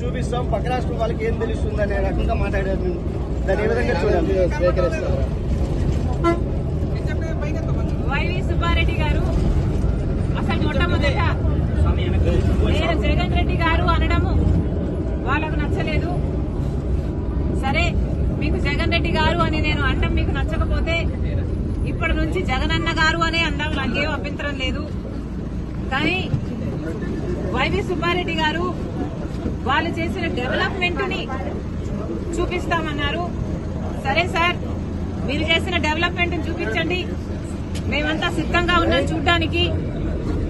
చూపిస్తాం, పక్క రాష్ట్రం వాళ్ళకి ఏం తెలుస్తుంది అనే రకంగా మాట్లాడారు. దాన్ని ఏ విధంగా చూడాలి? వైవి సుబ్బారెడ్డి గారు అసలు మొట్టమొదట నేను జగన్ రెడ్డి గారు అనడము వాళ్ళకు నచ్చలేదు. సరే, మీకు జగన్ రెడ్డి గారు అని నేను అనడం మీకు నచ్చకపోతే ఇప్పటి నుంచి జగనన్న గారు అనే అందాం, నాకేం అభ్యంతరం లేదు. కానీ వైవి సుబ్బారెడ్డి గారు వాళ్ళు చేసిన డెవలప్మెంట్ ని చూపిస్తామన్నారు. సరే సార్, మీరు చేసిన డెవలప్మెంట్ చూపించండి, మేమంతా సిద్ధంగా ఉన్నాం చూడ్డానికి.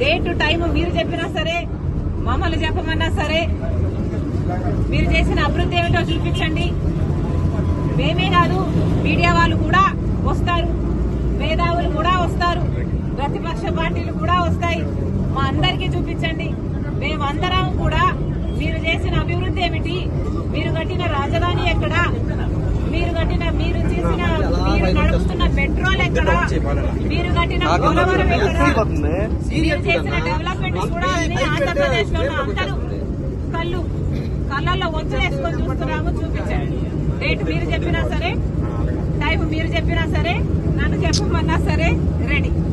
డేట్ టైం మీరు చెప్పినా సరే, మమ్మల్ని చెప్పమన్నా సరే, మీరు చేసిన అభివృద్ధి ఏమిటో చూపించండి. మేమే కాదు, మీడియా వాళ్ళు కూడా వస్తారు, మేధావులు కూడా వస్తారు, ప్రతిపక్ష పార్టీలు కూడా వస్తాయి. మా అందరికీ చూపించండి. మేమందరం కూడా మీరు చేసిన అభివృద్ధి ఏమిటి, మీరు కట్టిన రాజధాని ఎక్కడ, మీరు నడుపుతున్న పెట్రోల్ ఎక్కడ, మీరు కట్టిన పోలవరం ఎక్కడ, మీరు చేసిన డెవలప్మెంట్ కూడా అన్ని ఆంధ్రప్రదేశ్ లో అందరూ కళ్ళల్లో వంచులేసుకొని చూస్తున్నాము. చూపించండి. డేట్ మీరు చెప్పినా సరే, టైం మీరు చెప్పినా సరే, నన్ను చెప్పమన్నా సరే రెడీ.